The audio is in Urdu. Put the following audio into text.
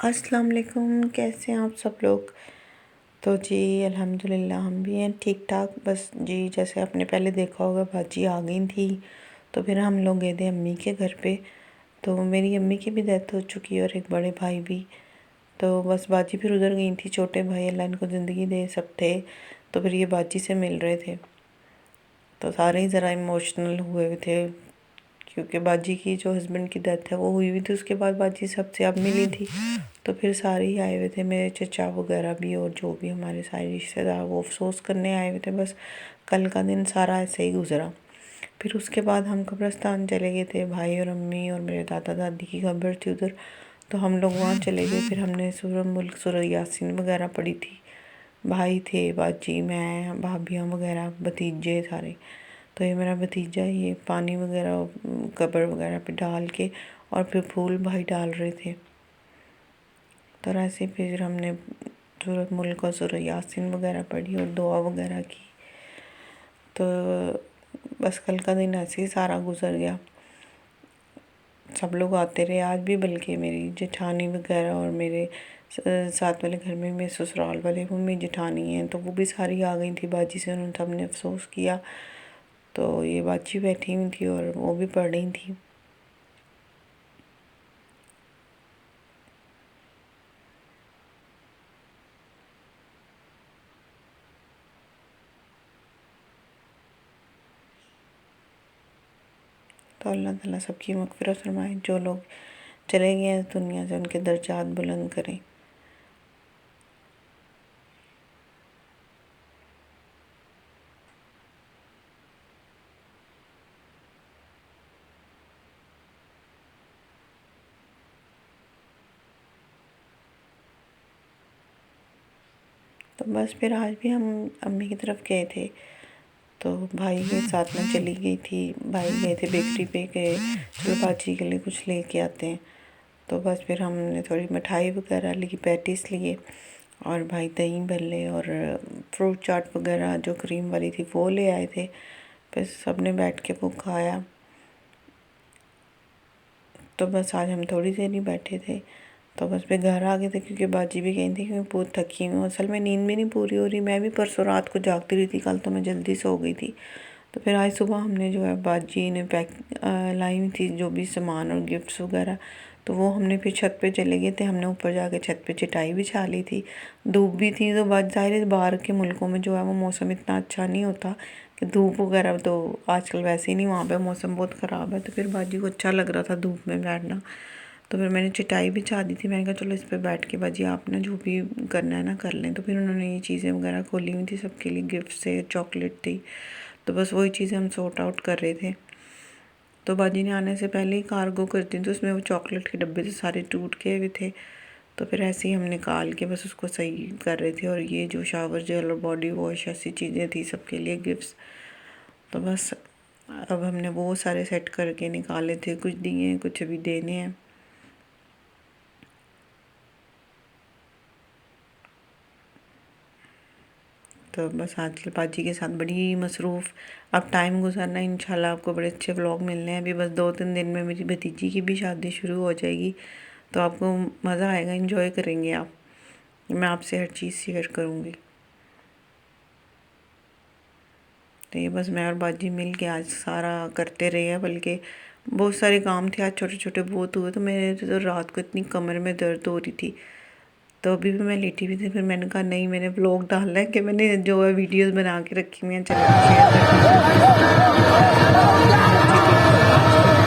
السلام علیکم، کیسے ہیں آپ سب لوگ؟ تو جی الحمدللہ ہم بھی ہیں ٹھیک ٹھاک۔ بس جی جیسے آپ نے پہلے دیکھا ہوگا باجی آ گئی تھی، تو پھر ہم لوگ گئے تھے امی کے گھر پہ۔ تو میری امی کی بھی ڈیتھ ہو چکی ہے اور ایک بڑے بھائی بھی، تو بس باجی پھر ادھر گئی تھی۔ چھوٹے بھائی اللہ ان کو زندگی دے سب تھے، تو پھر یہ باجی سے مل رہے تھے، تو سارے ہی ذرا ایموشنل ہوئے ہوئے تھے، کیونکہ باجی کی جو ہسبینڈ کی ڈیتھ ہے وہ ہوئی ہوئی تھی، اس کے بعد باجی سب سے اب ملی تھی، تو پھر سارے ہی آئے ہوئے تھے، میرے چچا وغیرہ بھی اور جو بھی ہمارے سارے رشتہ دار وہ افسوس کرنے آئے ہوئے تھے۔ بس کل کا دن سارا ایسے ہی گزرا۔ پھر اس کے بعد ہم قبرستان چلے گئے تھے، بھائی اور امی اور میرے دادا دادی کی قبر تھی ادھر، تو ہم لوگ وہاں چلے گئے۔ پھر ہم نے سورہ ملک، سورہ یاسین وغیرہ پڑھی تھی، بھائی تھے، باجی، میں، بھابیاں وغیرہ، بھتیجے سارے۔ تو یہ میرا بھتیجا یہ پانی وغیرہ قبر وغیرہ پہ ڈال کے اور پھر پھول بھائی ڈال رہے تھے، تو ایسے پھر ہم نے سورۃ ملک اور سورہ یاسین وغیرہ پڑھی اور دعا وغیرہ کی۔ تو بس کل کا دن ایسے ہی سارا گزر گیا۔ سب لوگ آتے رہے آج بھی، بلکہ میری جٹھانی وغیرہ اور میرے ساتھ والے گھر میں میرے سسرال والے وہ میری جٹھانی ہیں، تو وہ بھی ساری آ گئی تھی باجی سے، انہوں نے سب نے افسوس کیا۔ تو یہ باجی بیٹھی ہوئی تھی اور وہ بھی پڑھ رہی تھی۔ تو اللہ تعالیٰ سب کی مغفرت فرمائے، جو لوگ چلے گئے ہیں اس دنیا سے ان کے درجات بلند کریں۔ تو بس پھر آج بھی ہم امی کی طرف گئے تھے، تو بھائی کے ساتھ میں چلی گئی تھی۔ بھائی گئے تھے بیکری پہ، گئے چلو باجی کے لیے کچھ لے کے آتے ہیں، تو بس پھر ہم نے تھوڑی مٹھائی وغیرہ لی، پیٹیز لیے، اور بھائی دہی بھلے اور فروٹ چاٹ وغیرہ جو کریم والی تھی وہ لے آئے تھے۔ پھر سب نے بیٹھ کے وہ کھایا۔ تو بس آج ہم تھوڑی دیر ہی بیٹھے تھے، تو بس پھر گھر آ گئے تھے، کیونکہ باجی بھی گئی تھی، کیونکہ بہت تھکی ہوں، اصل میں نیند بھی نہیں پوری ہو رہی، میں بھی پرسوں رات کو جاگتی رہی تھی، کل تو میں جلدی سو گئی تھی۔ تو پھر آج صبح ہم نے جو ہے باجی نے لائی ہوئی تھی جو بھی سامان اور گفٹس وغیرہ، تو وہ ہم نے پھر چھت پہ چلے گئے تھے، ہم نے اوپر جا کے چھت پہ چٹائی بچھا لی تھی، دھوپ بھی تھی، تو ظاہر ہے باہر کے ملکوں میں جو ہے وہ موسم اتنا اچھا نہیں ہوتا کہ دھوپ وغیرہ، تو آج کل ویسے ہی نہیں، وہاں پہ موسم بہت خراب ہے، تو پھر باجی کو اچھا لگ رہا تھا دھوپ میں بیٹھنا، تو پھر میں نے چٹائی بچھا دی تھی، میں نے کہا چلو اس پہ بیٹھ کے باجی آپ نے جو بھی کرنا ہے نا کر لیں۔ تو پھر انہوں نے یہ چیزیں وغیرہ کھولی ہوئی تھی، سب کے لیے گفٹس سے چاکلیٹ تھی، تو بس وہی چیزیں ہم سورٹ آؤٹ کر رہے تھے۔ تو باجی نے آنے سے پہلے ہی کارگو کر دی، تو اس میں وہ چاکلیٹ کے ڈبے سے سارے ٹوٹ کے ہوئے تھے، تو پھر ایسے ہی ہم نکال کے بس اس کو صحیح کر رہے تھے، اور یہ جو شاور جیل اور باڈی واش ایسی چیزیں تھی سب کے لیے گفٹس، تو بس اب ہم نے وہ سارے سیٹ کر کے نکالے تھے، کچھ دیے ہیں کچھ ابھی دینے ہیں۔ تو بس آج کل باجی کے ساتھ بڑی مصروف اب ٹائم گزارنا ہے، انشاءاللہ آپ کو بڑے اچھے ولاگ ملنے ہیں۔ ابھی بس 2-3 دن میں میری بھتیجی کی بھی شادی شروع ہو جائے گی، تو آپ کو مزہ آئے گا، انجوائے کریں گے آپ، میں آپ سے ہر چیز شیئر کروں گی۔ تو یہ بس میں اور باجی مل کے آج سارا کرتے رہے ہیں، بلکہ بہت سارے کام تھے آج، چھوٹے چھوٹے بہت ہوئے، تو میرے تو رات کو اتنی کمر میں درد ہو رہی تھی، تو ابھی بھی میں لیٹی ہوئی تھی، پھر میں نے کہا نہیں میں نے ولاگ ڈالنا ہے، کہ میں نے جو ہے ویڈیوز بنا کے رکھی ہوئی ہیں چلے شیئر کر دیتی ہوں۔